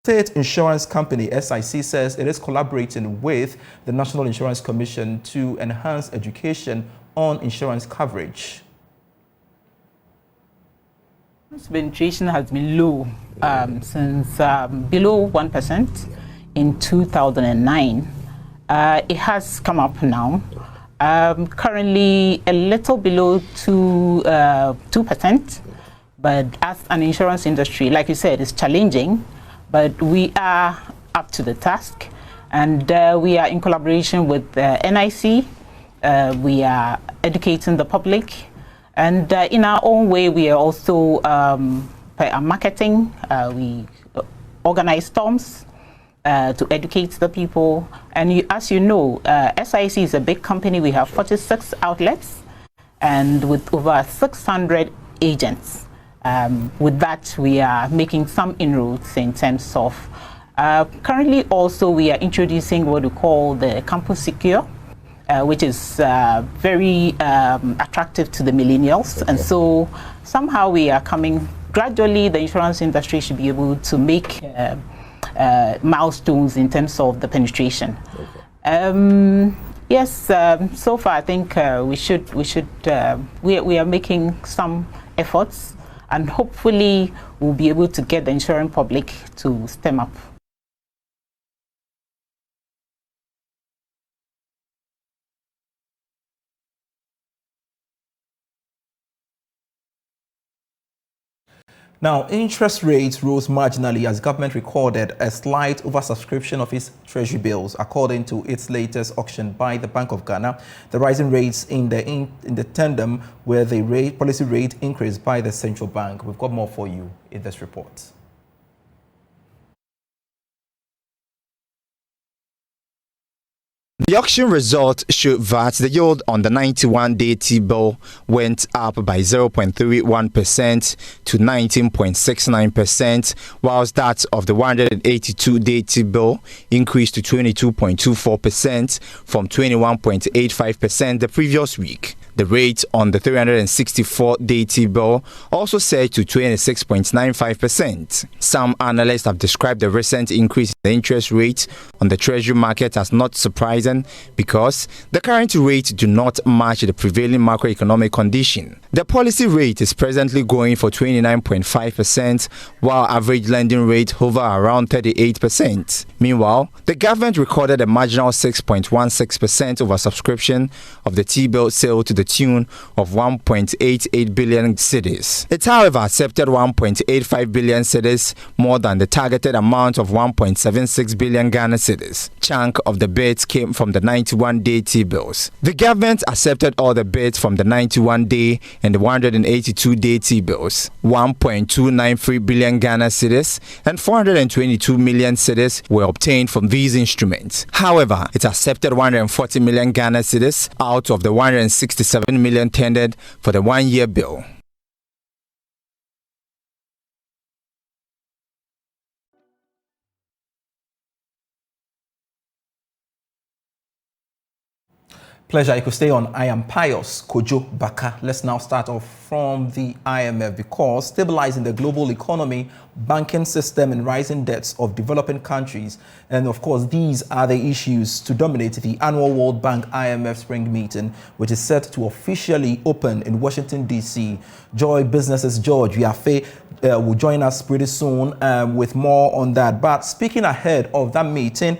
State Insurance Company, SIC, says it is collaborating with the National Insurance Commission to enhance education on insurance coverage. Penetration has been low since below 1% in 2009. It has come up now. Currently a little below 2%, but as an insurance industry, like you said, it's challenging. But we are up to the task, and we are in collaboration with NIC. We are educating the public, and in our own way, we are also marketing. We organize storms to educate the people. And as you know, SIC is a big company. We have 46 outlets, and with over 600 agents. With that, we are making some inroads in terms of currently also we are introducing what we call the Campus Secure, which is very attractive to the millennials. And so somehow we are coming gradually. The insurance industry should be able to make milestones in terms of the penetration. Yes, so far I think we are making some efforts, and hopefully we'll be able to get the insurance public to stem up. Now, interest rates rose marginally as government recorded a slight oversubscription of its treasury bills, according to its latest auction by the Bank of Ghana. The rising rates in the tandem with the policy rate increase by the central bank. We've got more for you in this report. The auction result showed that the yield on the 91-day T-bill went up by 0.31% to 19.69%, whilst that of the 182-day T-bill increased to 22.24% from 21.85% the previous week. The rate on the 364-day T-bill also surged to 26.95%. Some analysts have described the recent increase in the interest rate on the treasury market as not surprising because the current rate do not match the prevailing macroeconomic condition. The policy rate is presently going for 29.5%, while average lending rate hover around 38%. Meanwhile, the government recorded a marginal 6.16% oversubscription of the T-bill sale to the tune of 1.88 billion cedis. It, however, accepted 1.85 billion cedis, more than the targeted amount of 1.76 billion Ghana cedis. Chunk of the bids came from the 91-day T-bills. The government accepted all the bids from the 91-day and the 182-day T-bills. 1.293 billion Ghana cedis and 422 million cedis were obtained from these instruments. However, it accepted 140 million Ghana cedis out of the 167 million tendered for the one-year bill. Pleasure, you could stay on. I am Pious Kojo Backah. Let's now start off from the IMF because stabilizing the global economy, banking system and rising debts of developing countries. And of course, these are the issues to dominate the annual World Bank IMF spring meeting, which is set to officially open in Washington, D.C. Joy Business's George Yafe will join us pretty soon with more on that. But speaking ahead of that meeting,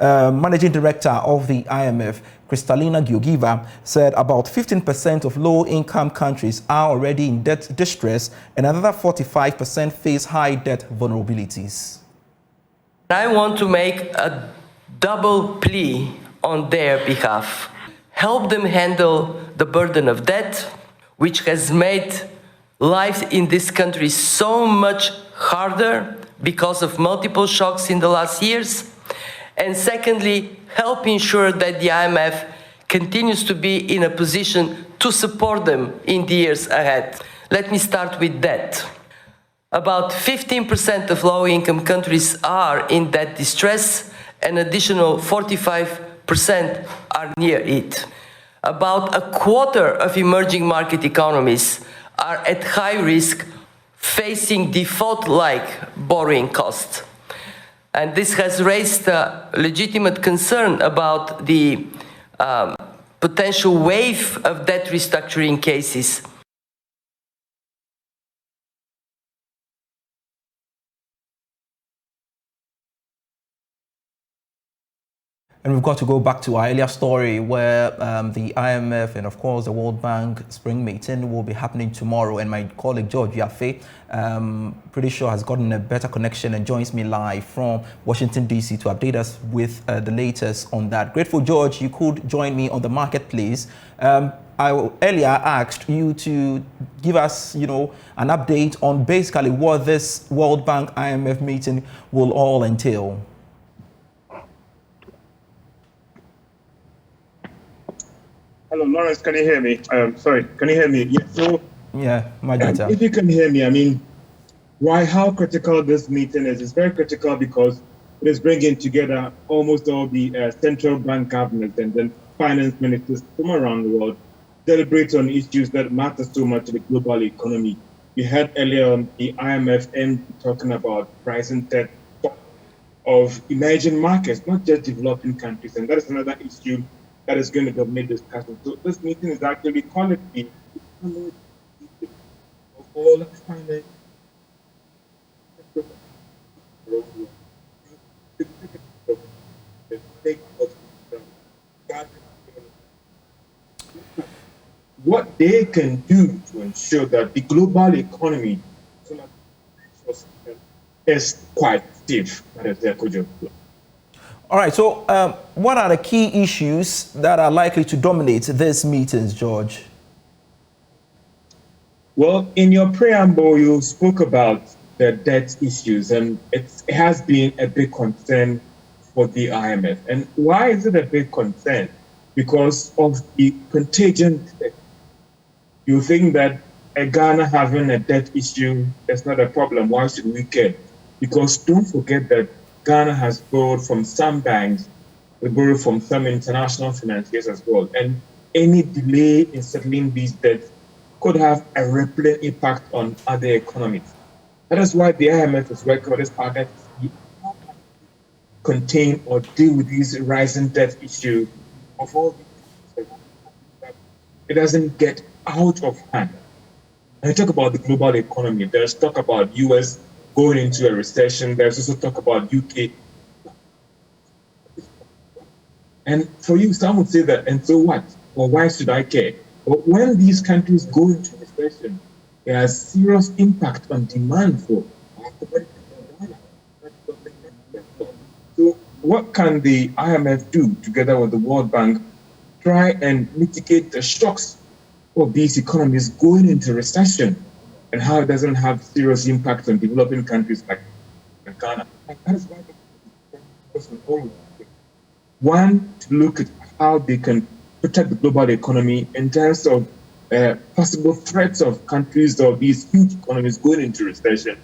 Managing Director of the IMF, Kristalina Georgieva, said about 15% of low-income countries are already in debt distress and another 45% face high debt vulnerabilities. I want to make a double plea on their behalf. Help them handle the burden of debt, which has made life in this country so much harder because of multiple shocks in the last years. And secondly, help ensure that the IMF continues to be in a position to support them in the years ahead. Let me start with debt. About 15% of low-income countries are in debt distress, an additional 45% are near it. About a quarter of emerging market economies are at high risk, facing default-like borrowing costs. And this has raised a legitimate concern about the potential wave of debt restructuring cases. And we've got to go back to our earlier story where the IMF and, of course, the World Bank spring meeting will be happening tomorrow. And my colleague, George Yafe, pretty sure has gotten a better connection and joins me live from Washington, D.C. to update us with the latest on that. Grateful, George, you could join me on the marketplace. I earlier asked you to give us, an update on basically what this World Bank IMF meeting will all entail. Hello, Lawrence, can you hear me? Sorry, can you hear me? Yeah, so, my data. if you can hear me, I mean, how critical this meeting is? It's very critical because it is bringing together almost all the central bank governors and then finance ministers from around the world, deliberate on issues that matter so much to the global economy. We heard earlier on the IMF talking about rising debt of emerging markets, not just developing countries, and that is another issue that is going to dominate discussion. So this meeting is actually called the of all finance. What they can do to ensure that the global economy is quite safe. That is their Kojo. All right, so what are the key issues that are likely to dominate these meetings, George? Well, in your preamble, you spoke about the debt issues, and it has been a big concern for the IMF. And why is it a big concern? Because of the contagion. You think that Ghana having a debt issue is not a problem. Why should we care? Because don't forget that Ghana has borrowed from some banks, we borrowed from some international financiers as well. And any delay in settling these debts could have a rippling impact on other economies. That is why the IMF is working with this partner to contain or deal with these rising debt issues of all these. It doesn't get out of hand. When I talk about the global economy, there's talk about US going into a recession. There's also talk about UK. And for you, some would say that, and so what? Or why should I care? But when these countries go into recession, there has serious impact on demand for commodities. So what can the IMF do together with the World Bank? Try and mitigate the shocks of these economies going into recession and how it doesn't have serious impact on developing countries like Ghana. And that is why one, to look at how they can protect the global economy in terms of possible threats of countries or these huge economies going into recession,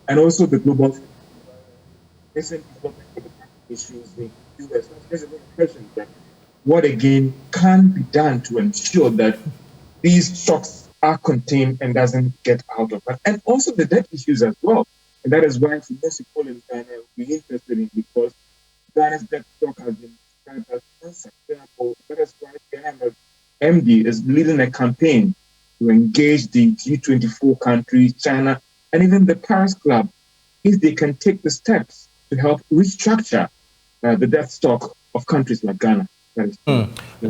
and also the global recent issues in the US. There's an impression that what again can be done to ensure that these shocks are contained and doesn't get out of hand. And also the debt issues as well. And that is why for most people in Ghana will be interested in, because Ghana's debt stock has been described as unsustainable. That is why Ghana MD is leading a campaign to engage the G24 countries, China, and even the Paris Club, if they can take the steps to help restructure the debt stock of countries like Ghana.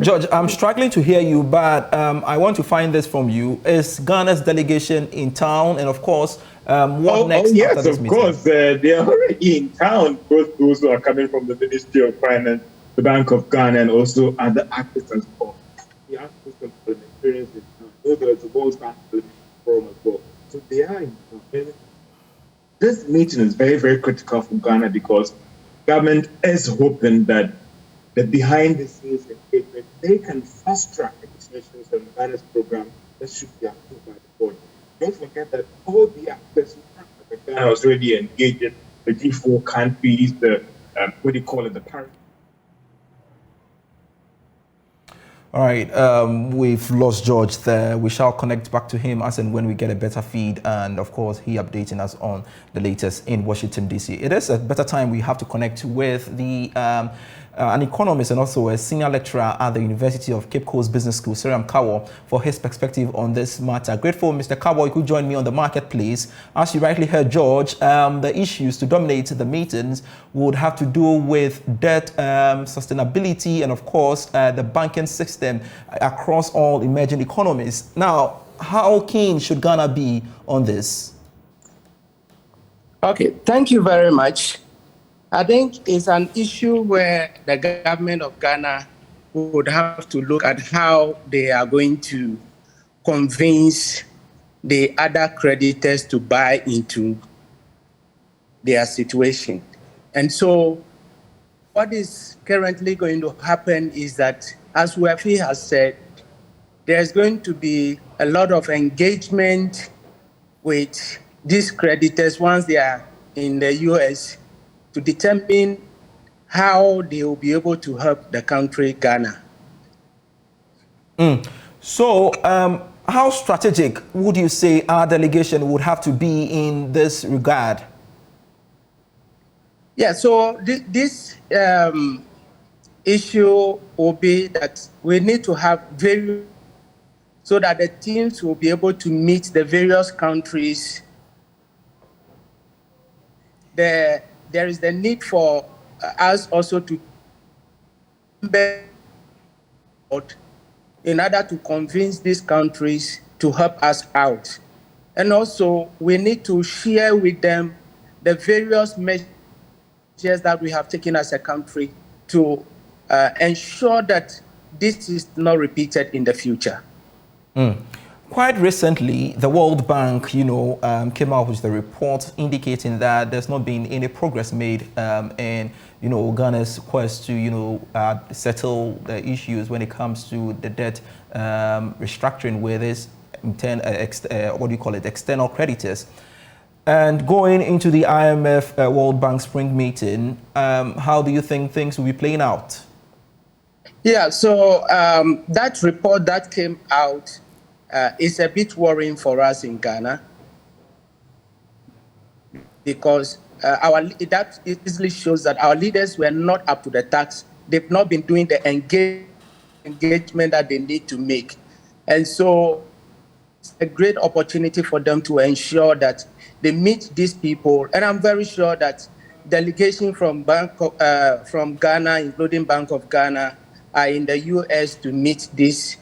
George, I'm struggling to hear you, but I want to find this from you. Is Ghana's delegation in town? And of course, what next? Oh, yes, after this of meeting? course. They are already in town, both those who are coming from the Ministry of Finance, the Bank of Ghana, and also other actors as well. The actors from parliamentarians in town. There's a World Bank Forum as well. So they are in town. This meeting is very, very critical for Ghana because government is hoping that the behind-the-scenes engagement, they can fast-track legislations on Ghana's program that should be approved by the board. Don't forget that all the actors in Ghana was already engaged in the G4 countries, the, the Paris. All right, we've lost George there. We shall connect back to him as and when we get a better feed, and of course, he updating us on the latest in Washington, D.C. It is a better time we have to connect with the an economist and also a senior lecturer at the University of Cape Coast Business School, Siriam Kawo, for his perspective on this matter. Grateful, Mr. Kawo, you could join me on the marketplace. As you rightly heard, George, the issues to dominate the meetings would have to do with debt, sustainability, and of course, the banking system across all emerging economies. Now, how keen should Ghana be on this? Okay, thank you very much. I think it's an issue where the government of Ghana would have to look at how they are going to convince the other creditors to buy into their situation. And so what is currently going to happen is that, as Wefi has said, there's going to be a lot of engagement with these creditors once they are in the US to determine how they will be able to help the country, Ghana. So, how strategic would you say our delegation would have to be in this regard? Yeah, so this issue will be that we need to have various, so that the teams will be able to meet the various countries. There is the need for us also to in order to convince these countries to help us out. And also, we need to share with them the various measures that we have taken as a country to ensure that this is not repeated in the future. Quite recently, the World Bank, came out with the report indicating that there's not been any progress made in, Ghana's quest to, settle the issues when it comes to the debt restructuring with its external creditors. And going into the IMF World Bank Spring meeting, how do you think things will be playing out? Yeah, so that report that came out is a bit worrying for us in Ghana, because that easily shows that our leaders were not up to the task. They've not been doing the engagement that they need to make. And so it's a great opportunity for them to ensure that they meet these people. And I'm very sure that delegation from Ghana, including Bank of Ghana, are in the US to meet these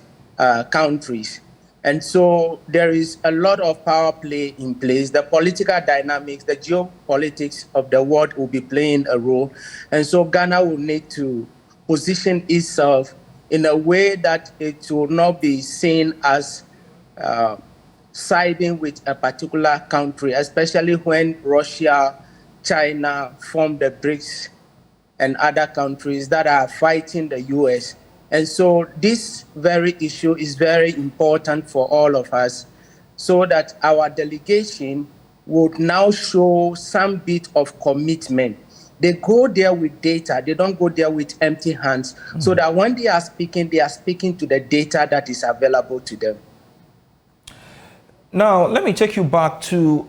countries. And so there is a lot of power play in place. The political dynamics, the geopolitics of the world will be playing a role. And so Ghana will need to position itself in a way that it will not be seen as siding with a particular country, especially when Russia, China form the BRICS and other countries that are fighting the US. And so this very issue is very important for all of us, so that our delegation would now show some bit of commitment. They go there with data. They don't go there with empty hands, so that when they are speaking to the data that is available to them. Now, let me take you back to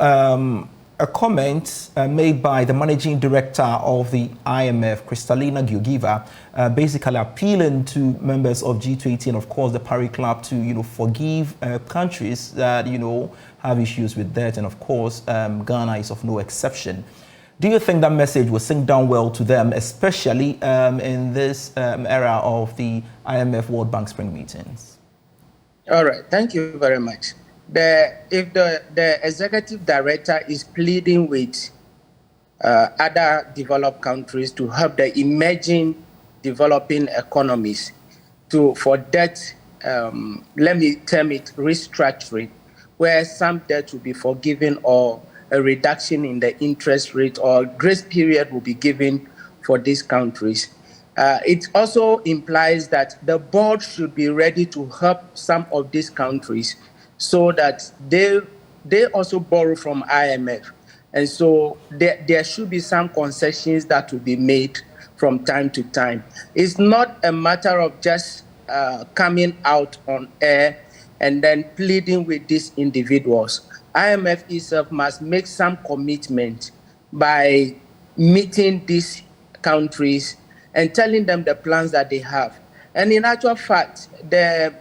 a comment made by the managing director of the IMF, Kristalina Georgieva, basically appealing to members of G20 and, of course, the Paris Club to, forgive countries that, have issues with debt. And, of course, Ghana is of no exception. Do you think that message will sink down well to them, especially in this era of the IMF World Bank Spring meetings? All right. Thank you very much. If the executive director is pleading with other developed countries to help the emerging developing economies for debt, let me term it restructuring, where some debt will be forgiven or a reduction in the interest rate or grace period will be given for these countries. It also implies that the board should be ready to help some of these countries, so that they also borrow from IMF. And so there should be some concessions that will be made from time to time. It's not a matter of just coming out on air and then pleading with these individuals. IMF itself must make some commitment by meeting these countries and telling them the plans that they have. And in actual fact, the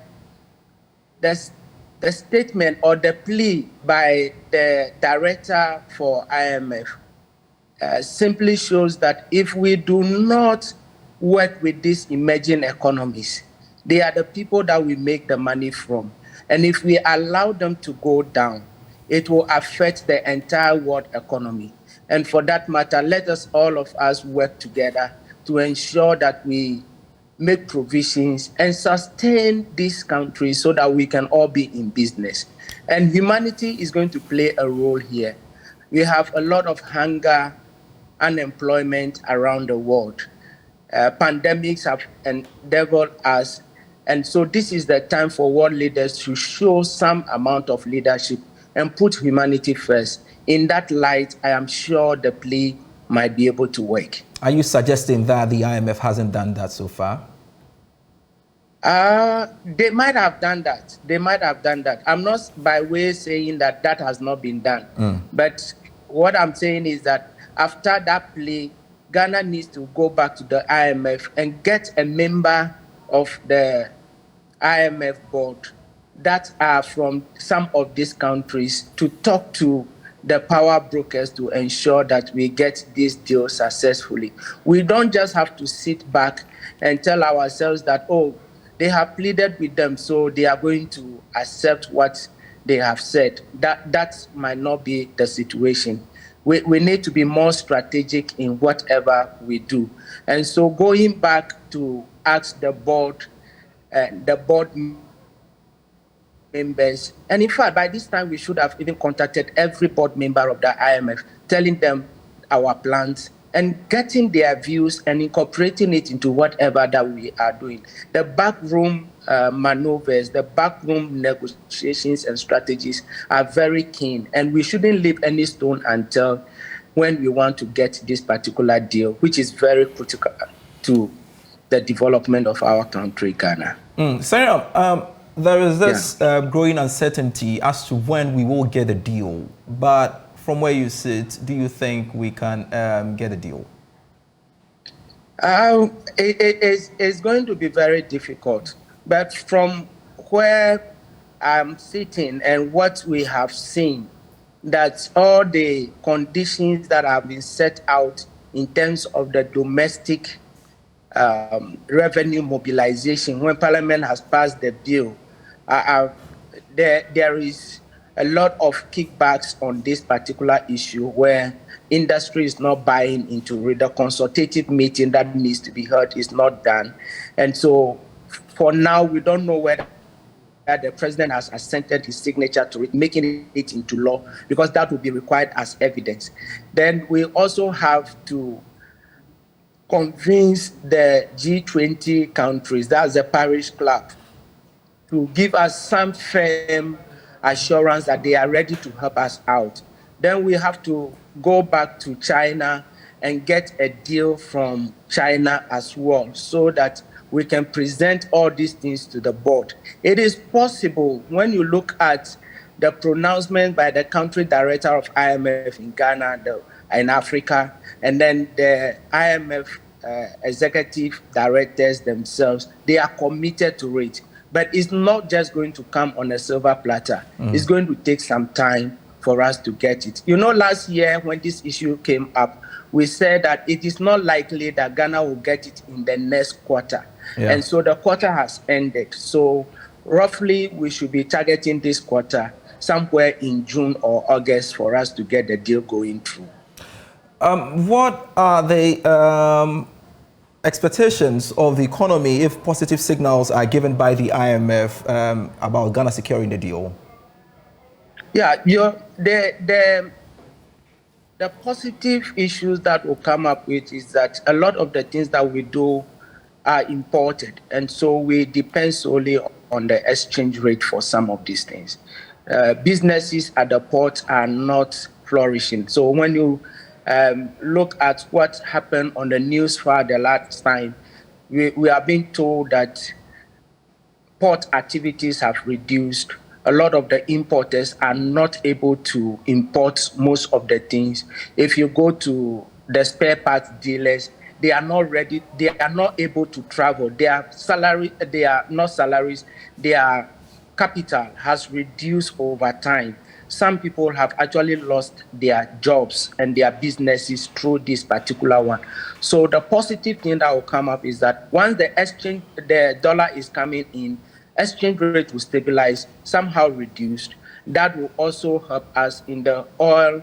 statement or the plea by the director for IMF simply shows that if we do not work with these emerging economies, they are the people that we make the money from. And if we allow them to go down, it will affect the entire world economy. And for that matter, let us all of us work together to ensure that we make provisions and sustain this country so that we can all be in business. And humanity is going to play a role here. We have a lot of hunger, unemployment around the world. Pandemics have endeavored us. And so this is the time for world leaders to show some amount of leadership and put humanity first. In that light, I am sure the plea might be able to work. Are you suggesting that the IMF hasn't done that so far? They might have done that. They might have done that. I'm not by way saying that that has not been done. But what I'm saying is that after that plea, Ghana needs to go back to the IMF and get a member of the IMF board that are from some of these countries to talk to the power brokers to ensure that we get this deal successfully. We don't just have to sit back and tell ourselves that, oh, they have pleaded with them, so they are going to accept what they have said. That might not be the situation. We need to be more strategic in whatever we do. And so going back to ask the board members, and in fact, by this time, we should have even contacted every board member of the IMF, telling them our plans and getting their views and incorporating it into whatever that we are doing. The backroom maneuvers, the backroom negotiations and strategies are very keen, and we shouldn't leave any stone unturned when we want to get this particular deal, which is very critical to the development of our country, Ghana. Sarah, there is this growing uncertainty as to when we will get a deal, but from where you sit, do you think we can get a deal? It's going to be very difficult. But from where I'm sitting and what we have seen, that all the conditions that have been set out in terms of the domestic revenue mobilization, when Parliament has passed the bill, there is a lot of kickbacks on this particular issue where industry is not buying into it. The consultative meeting that needs to be heard is not done. And so for now, we don't know whether the president has assented his signature to it, making it into law, because that will be required as evidence. Then we also have to convince the G20 countries, that's the Paris Club, to give us some firm assurance that they are ready to help us out. Then we have to go back to China and get a deal from China as well, so that we can present all these things to the board. It is possible when you look at the pronouncement by the country director of IMF in Ghana, in Africa, and then the IMF executive directors themselves, they are committed to it. But it's not just going to come on a silver platter. It's going to take some time for us to get it. You know, last year when this issue came up, we said that it is not likely that Ghana will get it in the next quarter. Yeah. And so the quarter has ended. So roughly we should be targeting this quarter somewhere in June or August for us to get the deal going through. What are the expectations of the economy if positive signals are given by the IMF about Ghana securing the deal? Yeah, the positive issues that will come up with is that a lot of the things that we do are imported, and so we depend solely on the exchange rate for some of these things. Businesses at the port are not flourishing. So when you look at what happened on the news far the last time, we are being told that port activities have reduced. A lot of the importers are not able to import most of the things. If you go to the spare parts dealers, they are not ready, they are not able to travel. Their capital has reduced over time. Some people have actually lost their jobs and their businesses through this particular one. So the positive thing that will come up is that once the dollar is coming in, exchange rate will stabilize, somehow reduced. That will also help us in the oil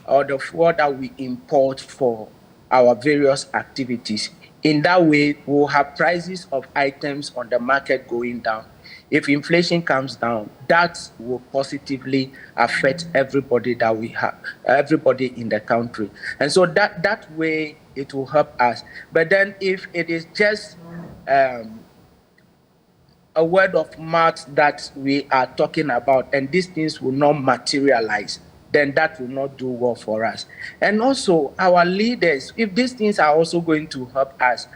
or the fuel that we import for our various activities. In that way, we'll have prices of items on the market going down. If inflation comes down, that will positively affect everybody that we have, everybody in the country. And so that way it will help us. But then if it is just a word of mouth that we are talking about and these things will not materialize, then that will not do well for us. And also our leaders, if these things are also going to help us,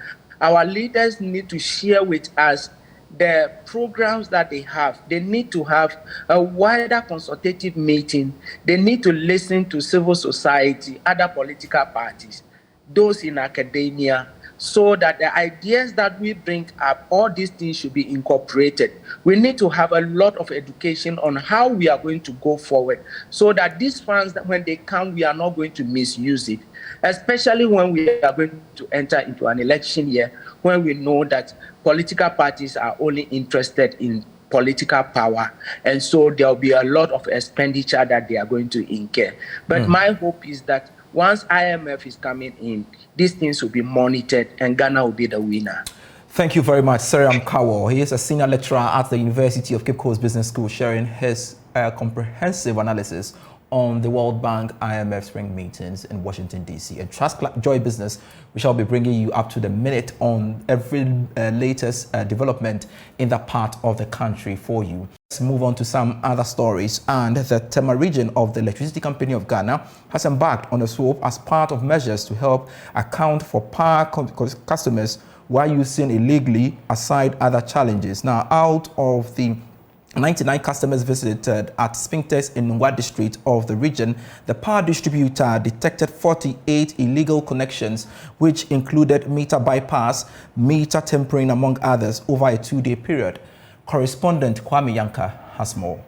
our leaders need to share with us the programs that they have. They need to have a wider consultative meeting. They need to listen to civil society, other political parties, those in academia, so that the ideas that we bring up, all these things should be incorporated. We need to have a lot of education on how we are going to go forward, so that these funds, that when they come, we are not going to misuse it, especially when we are going to enter into an election year, when we know that political parties are only interested in political power. And so there will be a lot of expenditure that they are going to incur. But my hope is that once IMF is coming in, these things will be monitored and Ghana will be the winner. Thank you very much, Seriam Kawo. He is a senior lecturer at the University of Cape Coast Business School, sharing his comprehensive analysis on the World Bank IMF spring meetings in Washington, D.C. And Trust Joy Business, we shall be bringing you up to the minute on every latest development in that part of the country for you. Let's move on to some other stories. And the Tema region of the Electricity Company of Ghana has embarked on a swoop as part of measures to help account for power customers while using illegally, aside other challenges. Now, out of the 99 customers visited at Spintex in Nwa district of the region, the power distributor detected 48 illegal connections, which included meter bypass, meter tampering, among others, over a 2-day period. Correspondent Kwame Yanka has more.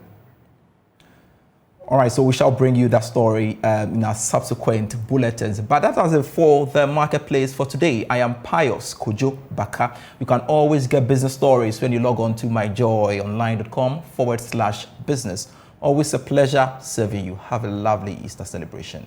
All right, so we shall bring you that story in our subsequent bulletins. But that was it for the marketplace for today. I am Pious Kojo Backah. You can always get business stories when you log on to myjoyonline.com/business. Always a pleasure serving you. Have a lovely Easter celebration.